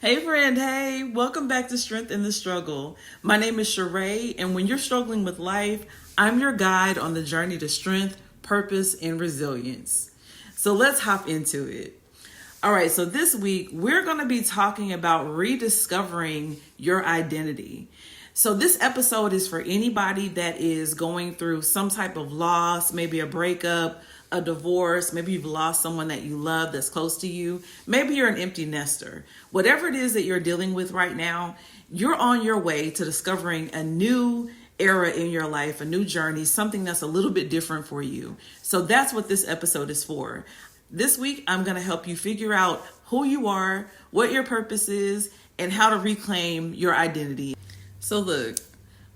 Hey friend, hey, welcome back to Strength in the Struggle. My name is Sheree, and when you're struggling with life, I'm your guide on the journey to strength, purpose, and resilience. So let's hop into it. All right, so this week we're going to be talking about rediscovering your identity. So this episode is for anybody that is going through some type of loss, maybe a breakup, a divorce, maybe you've lost someone that you love that's close to you. Maybe you're an empty nester. Whatever it is that you're dealing with right now, you're on your way to discovering a new era in your life, a new journey, something that's a little bit different for you. So that's what this episode is for. This week, I'm going to help you figure out who you are, what your purpose is, and how to reclaim your identity. So look,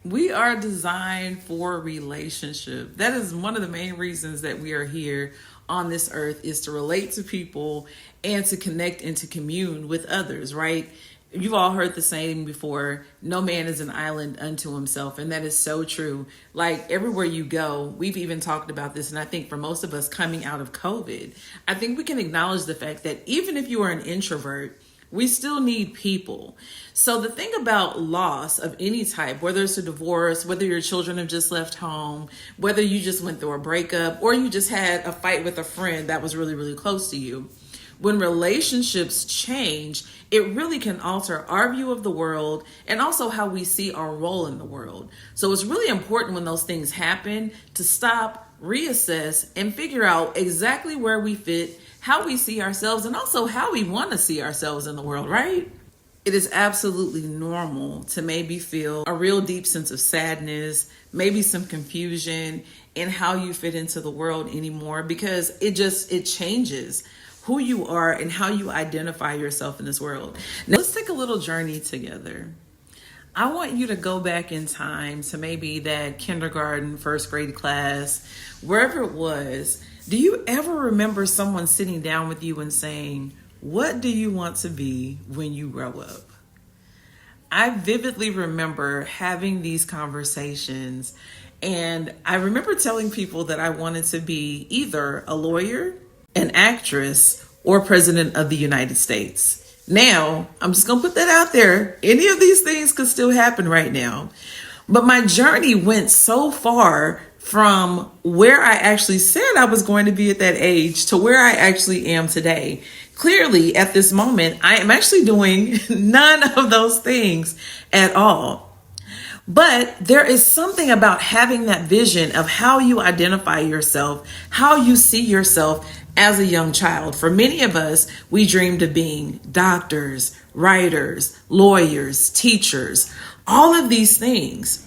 we are designed for relationship. That is one of the main reasons that we are here on this earth, is to relate to people and to connect and to commune with others, right? You've all heard the saying before, no man is an island unto himself. And that is so true. Like everywhere you go, we've even talked about this. And I think for most of us coming out of COVID, I think we can acknowledge the fact that even if you are an introvert, we still need people. So the thing about loss of any type, whether it's a divorce, whether your children have just left home, whether you just went through a breakup, or you just had a fight with a friend that was really, really close to you, when relationships change, it really can alter our view of the world and also how we see our role in the world. So it's really important when those things happen to stop, reassess, and figure out exactly where we fit, how we see ourselves, and also how we want to see ourselves in the world, right? It is absolutely normal to maybe feel a real deep sense of sadness, maybe some confusion in how you fit into the world anymore, because it changes who you are and how you identify yourself in this world. Now, let's take a little journey together. I want you to go back in time to maybe that kindergarten, first grade class, wherever it was. Do you ever remember someone sitting down with you and saying, "What do you want to be when you grow up?" I vividly remember having these conversations, and I remember telling people that I wanted to be either a lawyer, an actress, or president of the United States. Now, I'm just going to put that out there. Any of these things could still happen right now. But my journey went so far from where I actually said I was going to be at that age to where I actually am today. Clearly, at this moment, I am actually doing none of those things at all. But there is something about having that vision of how you identify yourself, how you see yourself as a young child. For many of us, we dreamed of being doctors, writers, lawyers, teachers, all of these things.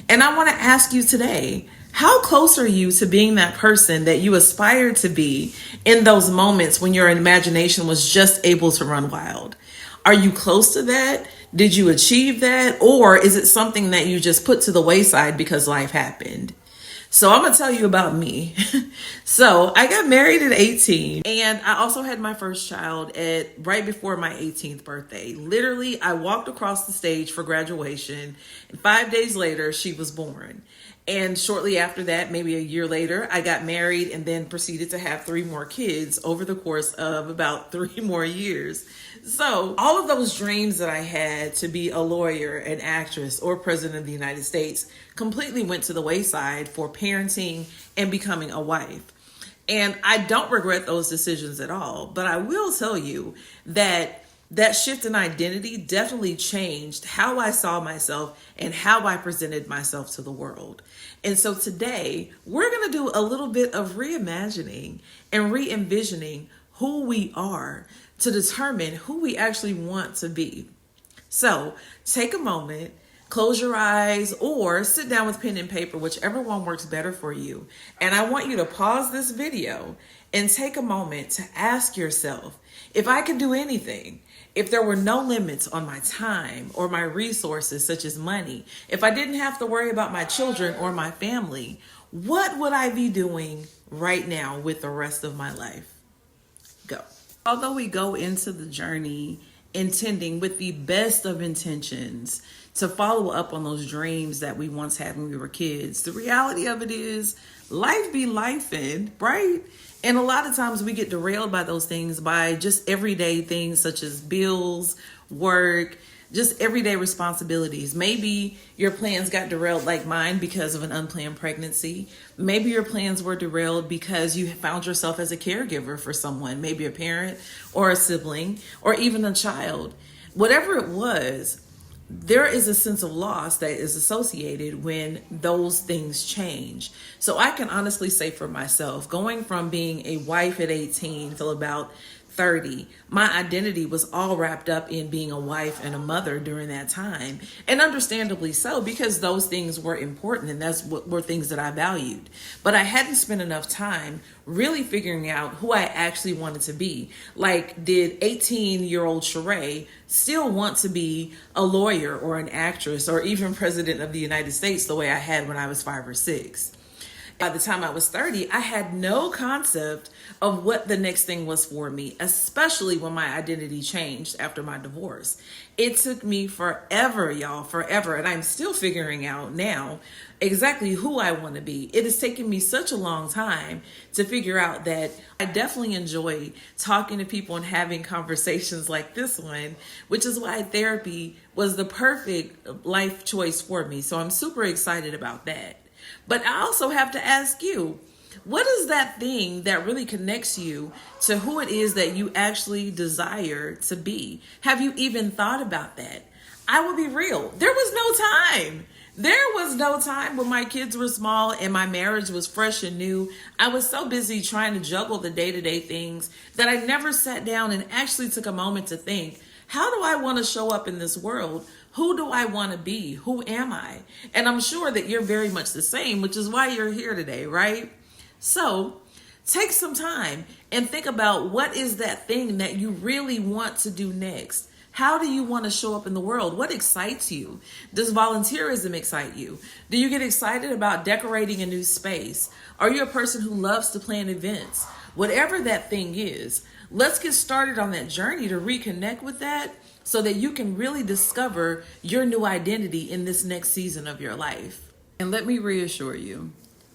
And I want to ask you today, how close are you to being that person that you aspired to be in those moments when your imagination was just able to run wild? Are you close to that? Did you achieve that? Or is it something that you just put to the wayside because life happened? So I'm going to tell you about me. So I got married at 18, and I also had my first child at right before my 18th birthday. Literally, I walked across the stage for graduation, and 5 days later, she was born. And shortly after that, maybe a year later, I got married and then proceeded to have 3 more kids over the course of about 3 more years. So all of those dreams that I had to be a lawyer, an actress, or president of the United States completely went to the wayside for parenting and becoming a wife. And I don't regret those decisions at all. But I will tell you that that shift in identity definitely changed how I saw myself and how I presented myself to the world. And so today, we're going to do a little bit of reimagining and re-envisioning who we are to determine who we actually want to be. So take a moment, close your eyes, or sit down with pen and paper, whichever one works better for you. And I want you to pause this video and take a moment to ask yourself, if I could do anything, if there were no limits on my time or my resources such as money, if I didn't have to worry about my children or my family, what would I be doing right now with the rest of my life? Go. Although we go into the journey intending with the best of intentions to follow up on those dreams that we once had when we were kids, the reality of it is life be lifing, right? And a lot of times we get derailed by those things, by just everyday things such as bills work, just everyday responsibilities. Maybe your plans got derailed like mine because of an unplanned pregnancy. Maybe your plans were derailed because you found yourself as a caregiver for someone, maybe a parent or a sibling or even a child. Whatever it was, there is a sense of loss that is associated when those things change. So I can honestly say for myself, going from being a wife at 18 till about 30, my identity was all wrapped up in being a wife and a mother during that time. And understandably so, because those things were important and that's what were things that I valued. But I hadn't spent enough time really figuring out who I actually wanted to be. Like, did 18-year-old Sheree still want to be a lawyer or an actress or even president of the United States the way I had when I was 5 or 6? By the time I was 30, I had no concept of what the next thing was for me, especially when my identity changed after my divorce. It took me forever, y'all, forever. And I'm still figuring out now exactly who I want to be. It has taken me such a long time to figure out that I definitely enjoy talking to people and having conversations like this one, which is why therapy was the perfect life choice for me. So I'm super excited about that. But I also have to ask you, what is that thing that really connects you to who it is that you actually desire to be? Have you even thought about that? I will be real. There was no time. There was no time when my kids were small and my marriage was fresh and new. I was so busy trying to juggle the day-to-day things that I never sat down and actually took a moment to think, how do I want to show up in this world? Who do I want to be? Who am I? And I'm sure that you're very much the same, which is why you're here today, right? So take some time and think about what is that thing that you really want to do next. How do you want to show up in the world? What excites you? Does volunteerism excite you? Do you get excited about decorating a new space? Are you a person who loves to plan events? Whatever that thing is, let's get started on that journey to reconnect with that so that you can really discover your new identity in this next season of your life. And let me reassure you,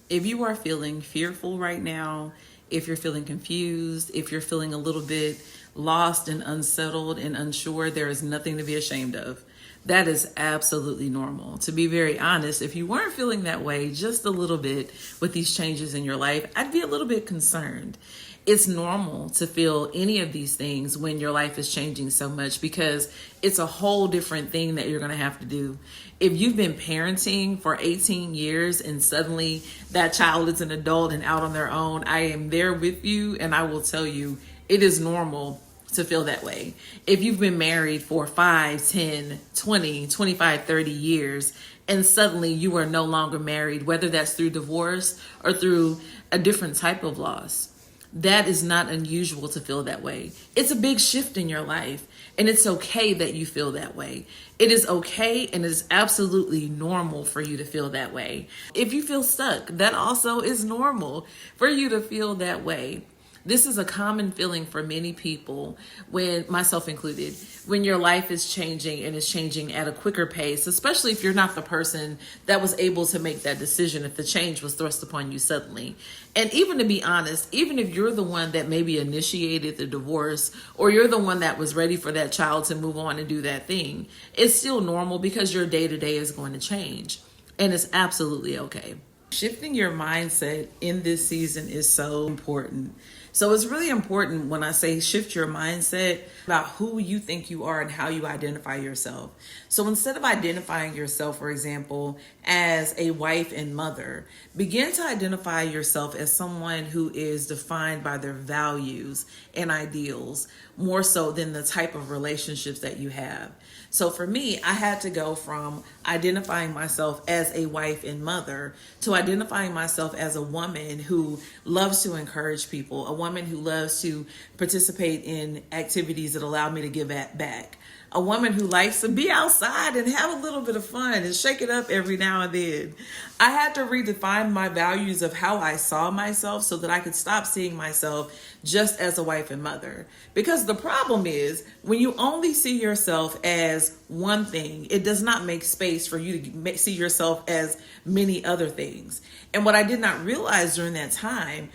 if you are feeling fearful right now, if you're feeling confused, if you're feeling a little bit lost and unsettled and unsure, there is nothing to be ashamed of. That is absolutely normal. To be very honest, if you weren't feeling that way just a little bit with these changes in your life, I'd be a little bit concerned. It's normal to feel any of these things when your life is changing so much because it's a whole different thing that you're going to have to do. If you've been parenting for 18 years and suddenly that child is an adult and out on their own, I am there with you and I will tell you it is normal to feel that way. If you've been married for 5, 10, 20, 25, 30 years and suddenly you are no longer married, whether that's through divorce or through a different type of loss, that is not unusual to feel that way. It's a big shift in your life, and it's okay that you feel that way. It is okay, and it is absolutely normal for you to feel that way. If you feel stuck, that also is normal for you to feel that way. This is a common feeling for many people, when myself included, when your life is changing and is changing at a quicker pace, especially if you're not the person that was able to make that decision, if the change was thrust upon you suddenly. And even to be honest, even if you're the one that maybe initiated the divorce, or you're the one that was ready for that child to move on and do that thing, it's still normal because your day-to-day is going to change. And it's absolutely okay. Shifting your mindset in this season is so important. So it's really important when I say shift your mindset about who you think you are and how you identify yourself. So instead of identifying yourself, for example, as a wife and mother, begin to identify yourself as someone who is defined by their values and ideals more so than the type of relationships that you have. So for me, I had to go from identifying myself as a wife and mother to identifying myself as a woman who loves to encourage people, a woman who loves to participate in activities that allow me to give back, a woman who likes to be outside and have a little bit of fun and shake it up every now and then. I had to redefine my values of how I saw myself so that I could stop seeing myself just as a wife and mother. Because the problem is, when you only see yourself as one thing, it does not make space for you to see yourself as many other things. And what I did not realize during that time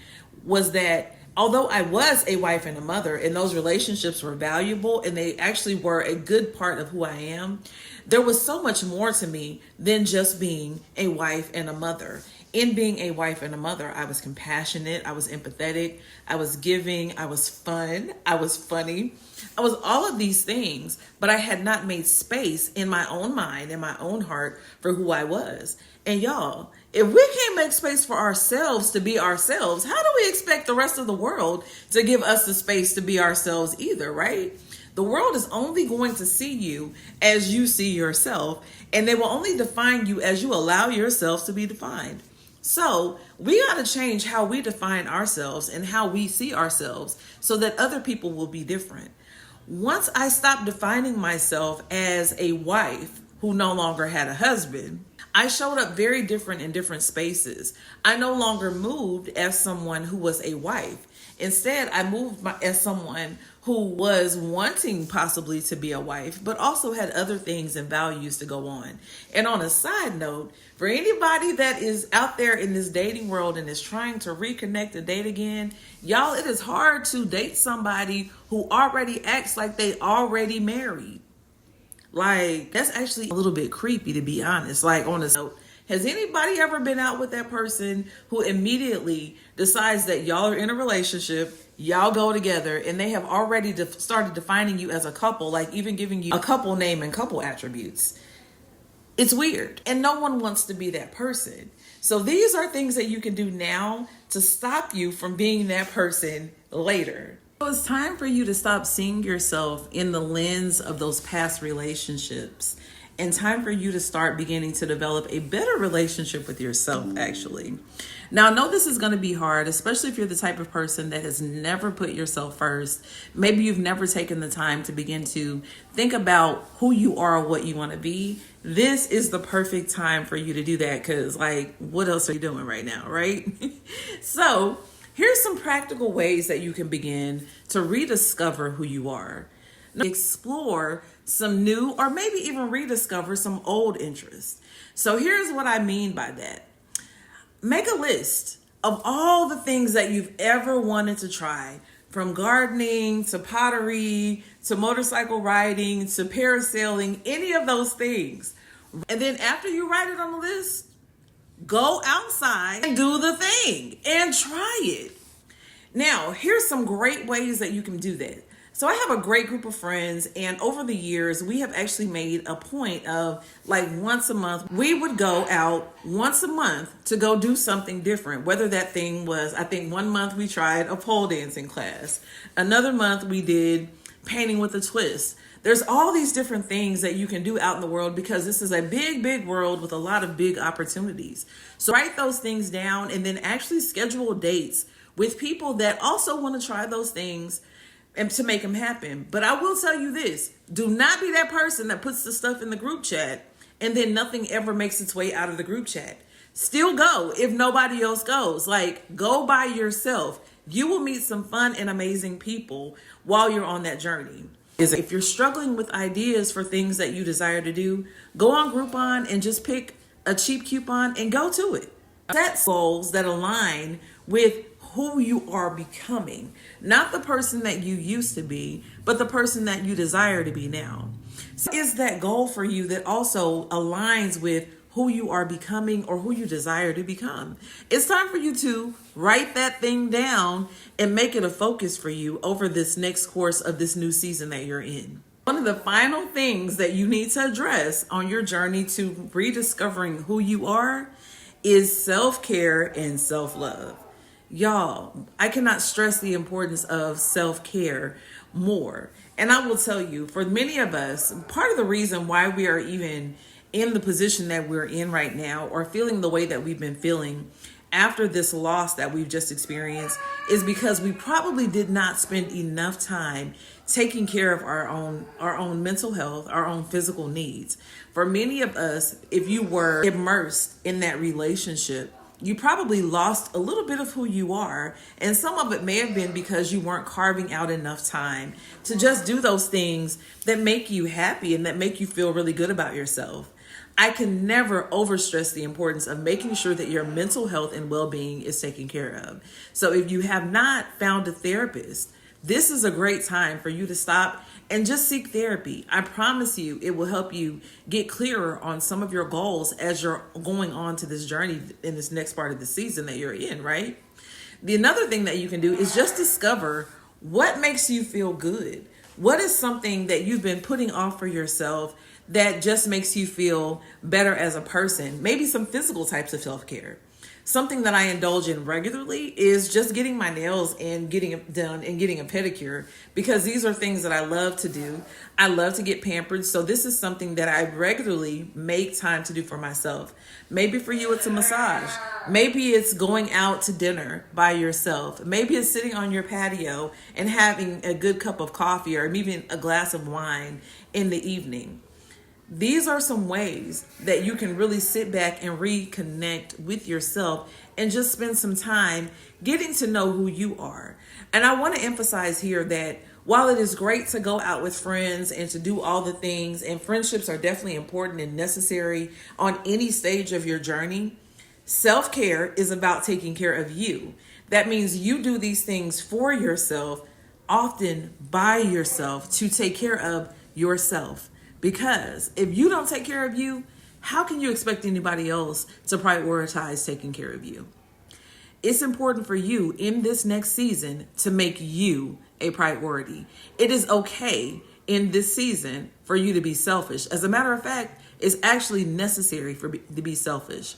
was that Although I was a wife and a mother, and those relationships were valuable and they actually were a good part of who I am, there was so much more to me than just being a wife and a mother. In being a wife and a mother, I was compassionate, I was empathetic, I was giving, I was fun, I was funny. I was all of these things, but I had not made space in my own mind, in my own heart for who I was. And y'all, if we can't make space for ourselves to be ourselves, how do we expect the rest of the world to give us the space to be ourselves either, right? The world is only going to see you as you see yourself, and they will only define you as you allow yourself to be defined. So we got to change how we define ourselves and how we see ourselves so that other people will be different. Once I stopped defining myself as a wife who no longer had a husband, I showed up very different in different spaces. I no longer moved as someone who was a wife. Instead, I moved as someone who was wanting possibly to be a wife, but also had other things and values to go on. And on a side note, for anybody that is out there in this dating world and is trying to reconnect and date again, y'all, it is hard to date somebody who already acts like they already married. Like, that's actually a little bit creepy, to be honest. Like, on a note, has anybody ever been out with that person who immediately decides that y'all are in a relationship, y'all go together, and they have already started defining you as a couple, like even giving you a couple name and couple attributes? It's weird, and no one wants to be that person. So these are things that you can do now to stop you from being that person later. So it's time for you to stop seeing yourself in the lens of those past relationships, and time for you to start beginning to develop a better relationship with yourself, actually. Now, I know this is going to be hard, especially if you're the type of person that has never put yourself first. Maybe you've never taken the time to begin to think about who you are or what you want to be. This is the perfect time for you to do that, because, like, what else are you doing right now, right? So here's some practical ways that you can begin to rediscover who you are. Now, explore some new, or maybe even rediscover some old interests. So here's what I mean by that. Make a list of all the things that you've ever wanted to try, from gardening to pottery to motorcycle riding to parasailing, any of those things. And then after you write it on the list, go outside and do the thing and try it. Now, here's some great ways that you can do that. So I have a great group of friends, and over the years, we have actually made a point of, like, once a month, we would go out once a month to go do something different. Whether that thing was, I think one month we tried a pole dancing class. Another month we did painting with a twist. There's all these different things that you can do out in the world, because this is a big, big world with a lot of big opportunities. So write those things down and then actually schedule dates with people that also want to try those things and to make them happen. But I will tell you this, do not be that person that puts the stuff in the group chat and then nothing ever makes its way out of the group chat. Still go if nobody else goes. Like, go by yourself. You will meet some fun and amazing people while you're on that journey. If you're struggling with ideas for things that you desire to do, go on Groupon and just pick a cheap coupon and go to it. Set goals that align with who you are becoming, not the person that you used to be, but the person that you desire to be now. So is that goal for you that also aligns with who you are becoming or who you desire to become? It's time for you to write that thing down and make it a focus for you over this next course of this new season that you're in. One of the final things that you need to address on your journey to rediscovering who you are is self-care and self-love. Y'all, I cannot stress the importance of self-care more. And I will tell you, for many of us, part of the reason why we are even in the position that we're in right now, or feeling the way that we've been feeling after this loss that we've just experienced, is because we probably did not spend enough time taking care of our own mental health, our own physical needs. For many of us, if you were immersed in that relationship, you probably lost a little bit of who you are. And some of it may have been because you weren't carving out enough time to just do those things that make you happy and that make you feel really good about yourself. I can never overstress the importance of making sure that your mental health and well-being is taken care of. So if you have not found a therapist, this is a great time for you to stop and just seek therapy. I promise you it will help you get clearer on some of your goals as you're going on to this journey in this next part of the season that you're in, right? The another thing that you can do is just discover what makes you feel good. What is something that you've been putting off for yourself that just makes you feel better as a person? Maybe some physical types of self-care. Something that I indulge in regularly is just getting my nails and getting it done and getting a pedicure, because these are things that I love to do. I love to get pampered. So this is something that I regularly make time to do for myself. Maybe for you, it's a massage. Maybe it's going out to dinner by yourself. Maybe it's sitting on your patio and having a good cup of coffee or even a glass of wine in the evening. These are some ways that you can really sit back and reconnect with yourself and just spend some time getting to know who you are. And I want to emphasize here that while it is great to go out with friends and to do all the things, and friendships are definitely important and necessary on any stage of your journey, self-care is about taking care of you. That means you do these things for yourself, often by yourself, to take care of yourself. Because if you don't take care of you, how can you expect anybody else to prioritize taking care of you? It's important for you in this next season to make you a priority. It is okay in this season for you to be selfish. As a matter of fact, it's actually necessary to be selfish.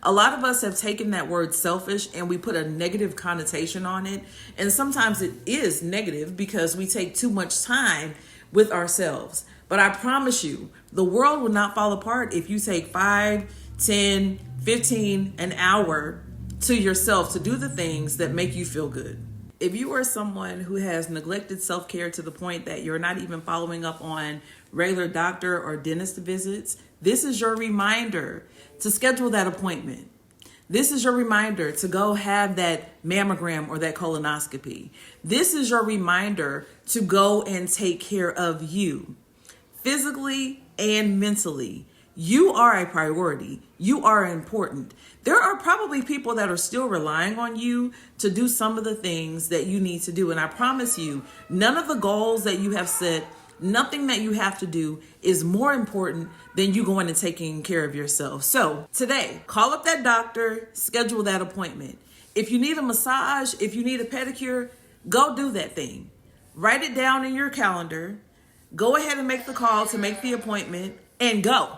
A lot of us have taken that word selfish and we put a negative connotation on it. And sometimes it is negative because we take too much time with ourselves. But I promise you, the world will not fall apart if you take 5, 10, 15, an hour to yourself to do the things that make you feel good. If you are someone who has neglected self-care to the point that you're not even following up on regular doctor or dentist visits, this is your reminder to schedule that appointment. This is your reminder to go have that mammogram or that colonoscopy. This is your reminder to go and take care of you. Physically and mentally, you are a priority. You are important. There are probably people that are still relying on you to do some of the things that you need to do. And I promise you, none of the goals that you have set, nothing that you have to do is more important than you going and taking care of yourself. So today, call up that doctor, schedule that appointment. If you need a massage, if you need a pedicure, go do that thing. Write it down in your calendar. Go ahead and make the call to make the appointment and go.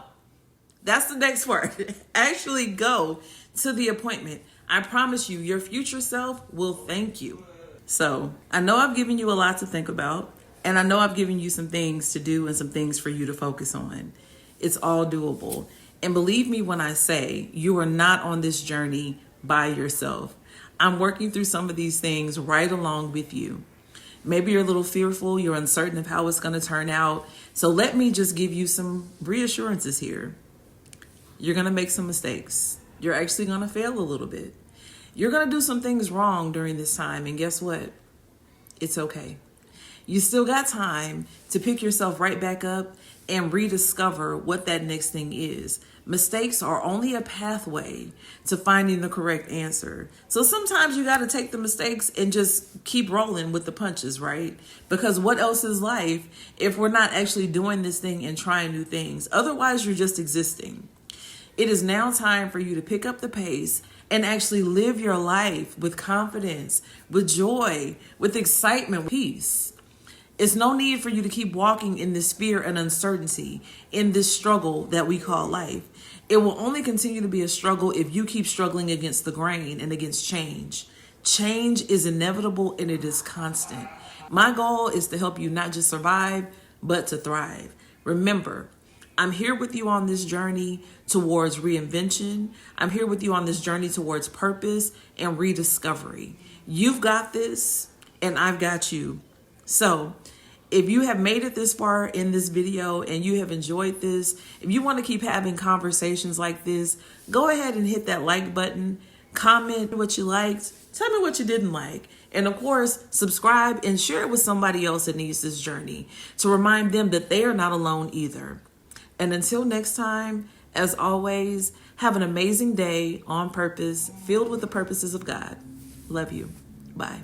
That's the next word. Actually go to the appointment. I promise you, your future self will thank you. So I know I've given you a lot to think about, and I know I've given you some things to do and some things for you to focus on. It's all doable. And believe me when I say you are not on this journey by yourself. I'm working through some of these things right along with you. Maybe you're a little fearful, you're uncertain of how it's going to turn out. So let me just give you some reassurances here. You're going to make some mistakes. You're actually going to fail a little bit. You're going to do some things wrong during this time. And guess what? It's okay. You still got time to pick yourself right back up and rediscover what that next thing is. Mistakes are only a pathway to finding the correct answer. So sometimes you got to take the mistakes and just keep rolling with the punches, right? Because what else is life if we're not actually doing this thing and trying new things? Otherwise, you're just existing. It is now time for you to pick up the pace and actually live your life with confidence, with joy, with excitement, with peace. It's no need for you to keep walking in this fear and uncertainty, in this struggle that we call life. It will only continue to be a struggle if you keep struggling against the grain and against change. Change is inevitable and it is constant. My goal is to help you not just survive, but to thrive. Remember, I'm here with you on this journey towards reinvention. I'm here with you on this journey towards purpose and rediscovery. You've got this and I've got you. So if you have made it this far in this video and you have enjoyed this, if you want to keep having conversations like this, go ahead and hit that like button, comment what you liked, tell me what you didn't like. And of course, subscribe and share it with somebody else that needs this journey to remind them that they are not alone either. And until next time, As always, have an amazing day on purpose, filled with the purposes of God. Love you. Bye.